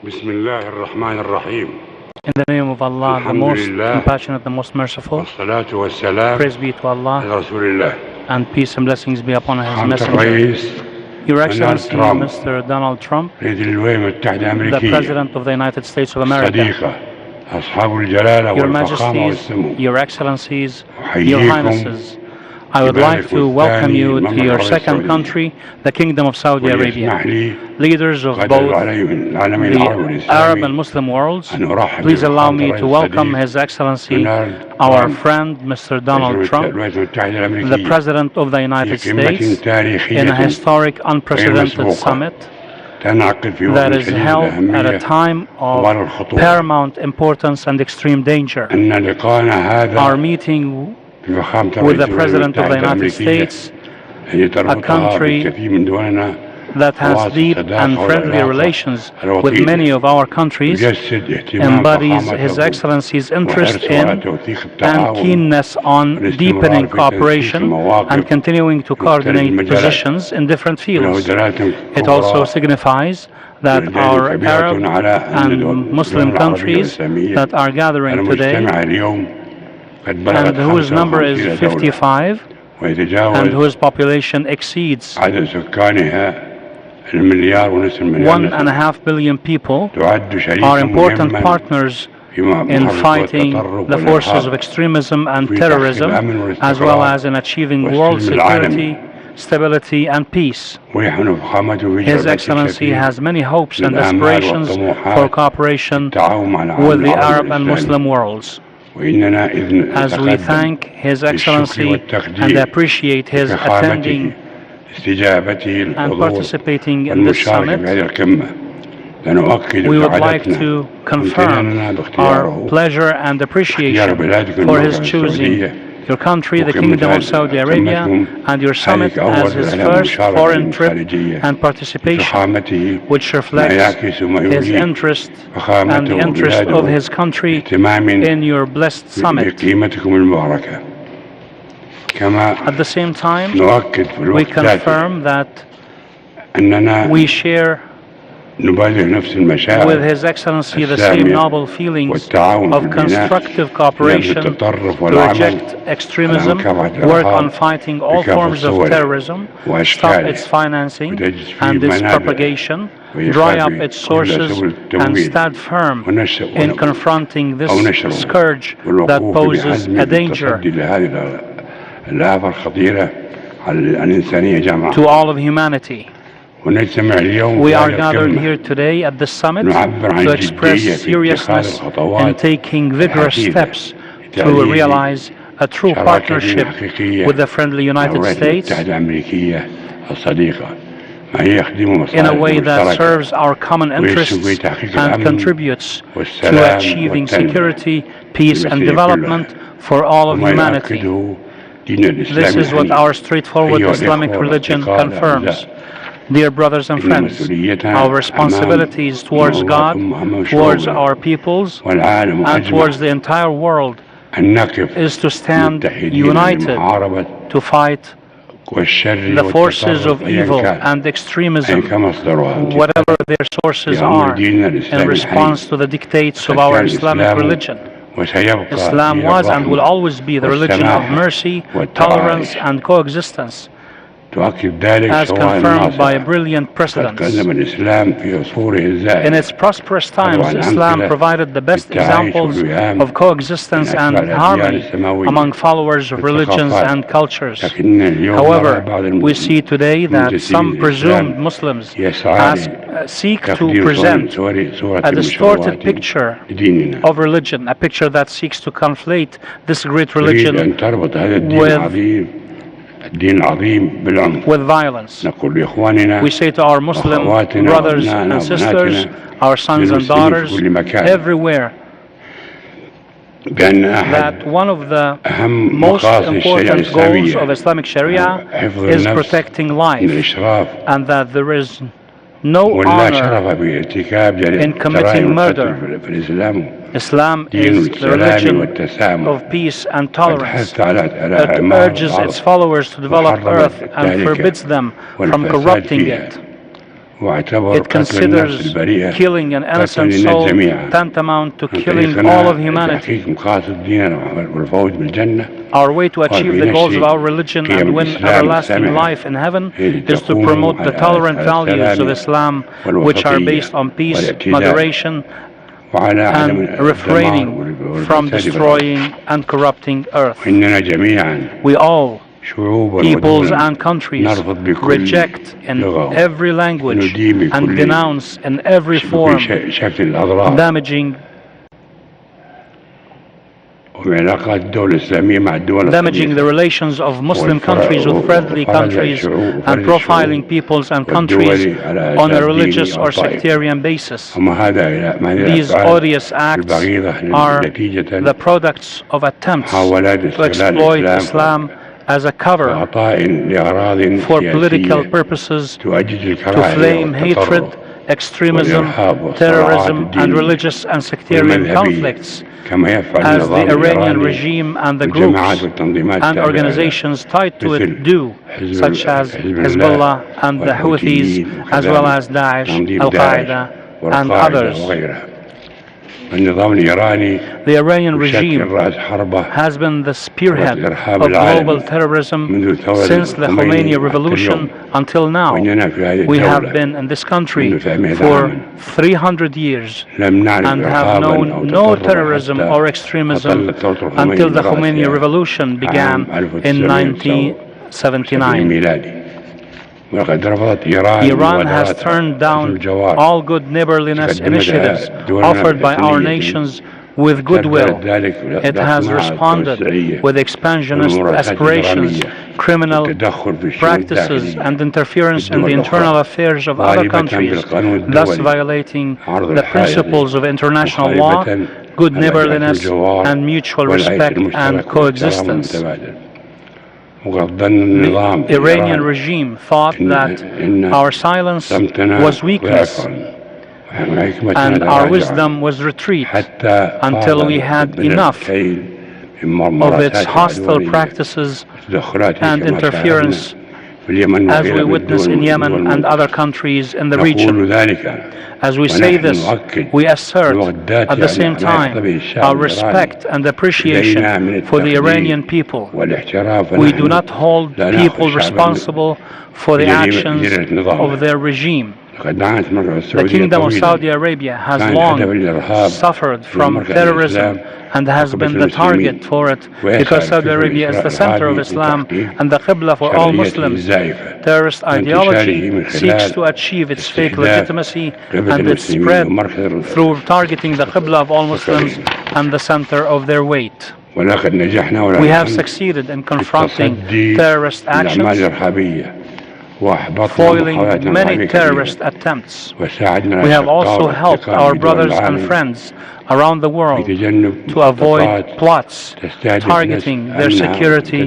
بسم الله الرحمن الرحيم. In the name of Allah, the most compassionate, the most merciful. والصلاة والسلام Praise be to Allah, على رسول الله. and peace and blessings be upon His حضرة Messenger. الرئيس Your Excellency, Trump. Mr. Donald Trump, رئيس الولايات المتحدة the الأمريكية، President of the United States of America, صديقة أصحاب الجلالة Your والفخامة Majesties, والسمو، Your Excellencies, أحييكم Your Highnesses, I would like to welcome you to your second country, the Kingdom of Saudi Arabia. ويسمح لي Leaders of قدر both العالمين العالمين العربي the Arab and والإسلامي Muslim worlds, أن أرحب please allow me بالرئيس to welcome الصديق His Excellency, دونالد our ترامب، friend Mr. Donald رئيس Trump, الولايات المتحدة the الأمريكية، President of the في United قمة States, تاريخية in a historic, unprecedented مسبوقة summit تنعقد في that وقت is شديد held at a الأهمية time of وبعد الخطورة، paramount importance and extreme danger. أن لقاءنا هذا Our meeting بفخامة with رئيس the President of the الولايات United الأمريكية States, التي تربطها country بالكثير من دولنا that has deep and friendly relations with many of our countries, يجسد اهتمام embodies His فخامته Excellency's interest وحرصه على in توثيق and التعاون keenness on deepening cooperation and continuing to coordinate positions in different له fields. دلالة It كبرى also signifies that our Arab and Muslim countries that are gathering today, المجتمع اليوم قد and بلغت whose number is 55 دولة 55, and ويتجاوز whose population exceeds عدد سكانها المليار ونصف مليار 1.5 billion people, تعد are شريكا important مهما partners في in محاربة fighting التطرف the forces of والإرهاب extremism and في تحقيق terrorism, الأمن as well والاستقرار as in achieving world والسلم العالمي. security, stability, and peace. ويحمل فخامته في His جلبة Excellency الكثير has many hopes and للآمال aspirations for والطموحات cooperation التعاون مع with العالم the العربي Arab and والإسلامي. Muslim worlds. وإننا إذ As we نتقدم thank His بالشكر Excellency والتقدير and appreciate His لفخامته attending استجابته and الحضور participating in this والمشاركة summit, في هذه القمة لنؤكد we would like سعادتنا to confirm وامتناننا our باختياره pleasure and اختيار appreciation بلادكم for His المملكة choosing السعودية your country, the وقمة Kingdom of Saudi Arabia, and your summit as His first foreign trip and participation, بفخامته which ما reflects يعكس وما His يولي interest and فخامته the interest of وبلاده His country اهتمام in your blessed summit. بقيمتكم المباركة. كما At the same time, نؤكد في we الوقت ذاته confirm that أننا we share نبادر نفس with المشاعر His Excellency the السامية same noble feelings والتعاون في of البناء constructive لنبذ cooperation التطرف to والعمل reject extremism, work on fighting all forms of terrorism, stop its financing and its propagation, dry up its sources, and stand firm in confronting this scourge that poses a danger لهذه الآفة الخطيرة على الإنسانية جمعاء. to all of humanity. ونجتمع اليوم We في are هذه gathered القمة here today at this summit نعبر عن to express الجدية في اتخاذ seriousness in الخطوات taking vigorous الحثيثة steps to لتأليف realize a true شراكة partnership حقيقية with the friendly United الولايات States المتحدة الأمريكية الصديقة ما يخدم in a مصالح way that مشتركة serves our common ويسهم في interests تحقيق and الأمن contributes to والسلام achieving والتنمية security, peace, and للبشرية development for all of وما humanity. يؤكده دين الإسلام This is what الحنيف. our straightforward أيها Islamic الإخوة religion والأصدقاء confirms. الأعزاء، Dear brothers and إن friends, مسؤوليتنا our responsibilities towards God, towards our peoples, والعالم and أجمع towards the entire world أن نقف is to stand متحدين united لمحاربة to fight والشر the forces والتطرف of أيا evil كان and أيا extremism, كان مصدرها whatever their sources بأمر are, ديننا in الإسلامي response الحنيف. to the dictates of قد our كان Islamic الإسلام religion. وسيبقى Islam دين was and will الرحمة always be the religion of والسماحة mercy, والتعايش. tolerance, and coexistence, تؤكد ذلك as سواء confirmed by الناصرة brilliant قد precedents. قدم الإسلام في عصوره In الزاهرة its prosperous times, Islam provided the best examples of coexistence and harmony among followers of religions and cultures. لكن اليوم However, بعض we see today that some presumed Muslims seek to present a distorted picture لديننا of religion, a picture that seeks to conflate this great تريد religion أن تربط هذا الدين with العظيم الدين العظيم بالعنف. violence. نقول لإخواننا We say to our Muslim وأخواتنا brothers وأبنائنا and sisters, وبناتنا our sons and للمسلمين في daughters كل مكان everywhere, بأن أحد that one of the أهم most مقاصد الشريعة important goals of الإسلامية Islamic Sharia حفظ is النفس protecting من life, الإشراف and that there is no ولا honor. شرف بارتكاب in committing جرائم murder. القتل في الإسلام. Islam دين is the السلام religion والتسامح of peace and قد tolerance. حث على It إعمار urges its الأرض followers to develop وحرم earth and التهلكة forbids them from والفساد corrupting فيها it. It considers killing an innocent soul tantamount to killing all of humanity. Our way to achieve the goals of our religion and win everlasting life in heaven is to promote the tolerant values of Islam, which are based on peace, moderation, and refraining from destroying and corrupting earth. We all, peoples and countries, reject in every language and denounce in every form damaging the relations of Muslim countries with friendly countries and profiling peoples and countries on a religious or sectarian basis. These odious acts are the products of attempts to exploit Islam as a cover for political purposes, to flame hatred, extremism, terrorism, and religious and sectarian conflicts, as the Iranian regime and the groups and organizations tied to it do, such as Hezbollah and the Houthis, as well as Daesh, Al-Qaeda, and others. The Iranian regime has been the spearhead of global terrorism since the Khomeini revolution until now. We have been in this country for 300 years and have known no terrorism or extremism until the Khomeini revolution began in 1979. Iran has turned down all good neighborliness initiatives offered by our nations with goodwill. It has responded with expansionist aspirations, criminal practices, and interference in the internal affairs of other countries, thus violating the principles of international law, good neighborliness, and mutual respect and coexistence. The Iranian regime thought that our silence was weakness and our wisdom was retreat until we had enough of its hostile practices and interference, as we witness in Yemen and other countries in the region. As we say this, we assert at the same time our respect and appreciation for the Iranian people. We do not hold people responsible for the actions of their regime. The Kingdom of Saudi Arabia has long suffered from terrorism and has been the target for it because Saudi Arabia is the center of Islam and the Qibla for all Muslims. Terrorist ideology seeks to achieve its fake legitimacy and its spread through targeting the Qibla of all Muslims and the center of their weight. We have succeeded in confronting terrorist actions, foiling many terrorist attempts. We have also helped our brothers and friends around the world to avoid plots targeting their security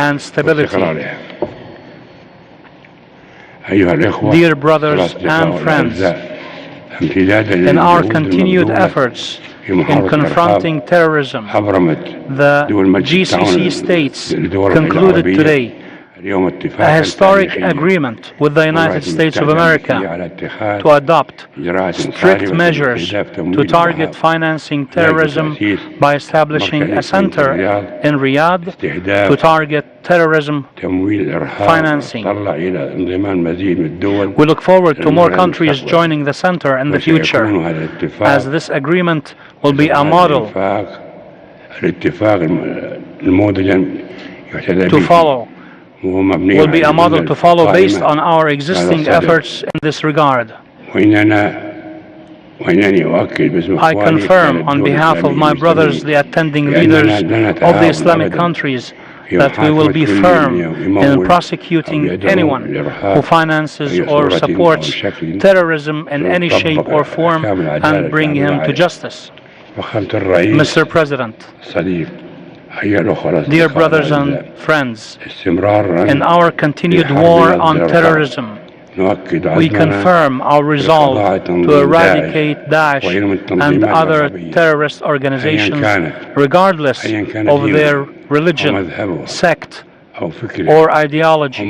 and stability. Dear brothers and friends, in our continued efforts in confronting terrorism, the GCC states concluded today a historic agreement with the United States of America to adopt strict measures to target financing terrorism by establishing a center in Riyadh to target terrorism financing. We look forward to more countries joining the center in the future, as this agreement will be a model to follow. Will be a model to follow based on our existing efforts in this regard. I confirm on behalf of my brothers, the attending leaders of the Islamic countries, that we will be firm in prosecuting anyone who finances or supports terrorism in any shape or form and bring him to justice. Mr. President, dear brothers and friends, in our continued war on terrorism, we confirm our resolve to eradicate Daesh and other terrorist organizations, regardless of their religion, sect, or ideology.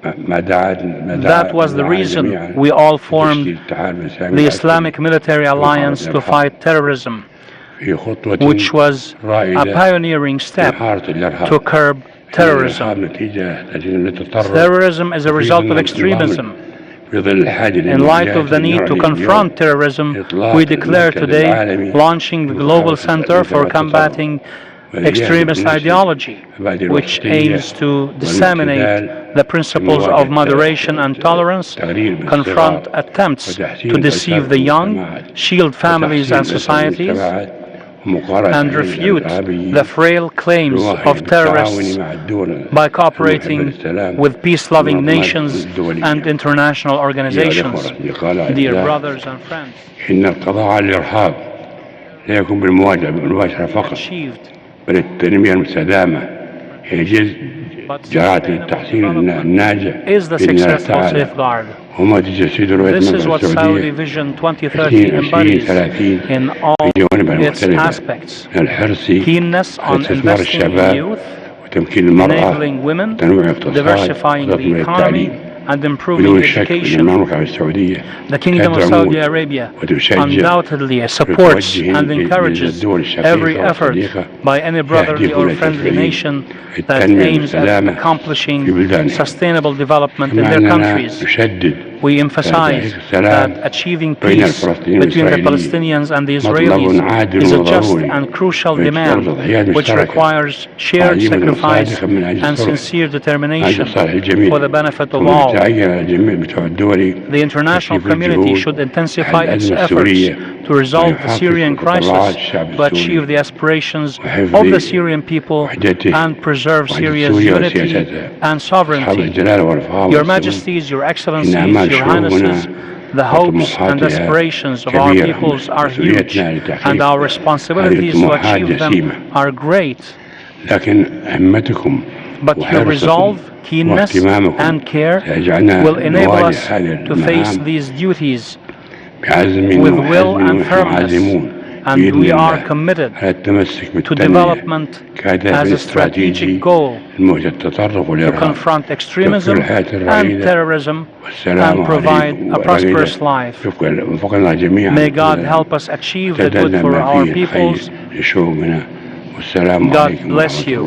That was the reason we all formed the Islamic Military Alliance to fight terrorism, which was a pioneering step to curb terrorism. Terrorism is a result of extremism. In light of the need to confront terrorism, we declare today launching the Global Center for Combating Extremist Ideology, which aims to disseminate the principles of moderation and tolerance, confront attempts to deceive the young, shield families and societies, and refute the frail claims of terrorists by cooperating with peace-loving nations and international organizations. Dear brothers and friends, achieved بل التنمية المستدامة هي جزء جرات التحسين الناجح بإذن الله تعالى وما تجسد رؤية المملكة السعودية 2030 في جوانبها المختلفة من الحرص على استثمار الشباب وتمكين المرأة وتنويع الاقتصاد وتطوير التعليم. بدون شك أن المملكة السعودية The Kingdom of Saudi Arabia undoubtedly supports and encourages every effort by any brotherly or friendly nation that aims at accomplishing sustainable development in their countries. We emphasize that achieving peace between the Palestinians and the Israelis is a just and crucial demand which requires shared sacrifice and sincere determination for the benefit of all. The international community should intensify its efforts to resolve the Syrian crisis, to achieve the aspirations of the Syrian people and preserve Syria's unity and sovereignty. Your Majesties, Your Excellencies, Your Highnesses, the hopes and aspirations of our peoples are huge, and our responsibilities to achieve them are great. But your resolve, keenness, and care will enable us to face these duties with will and firmness, and we are committed to development as a strategic goal to confront extremism and terrorism and provide a prosperous life. May God help us achieve the good for our peoples. God bless you.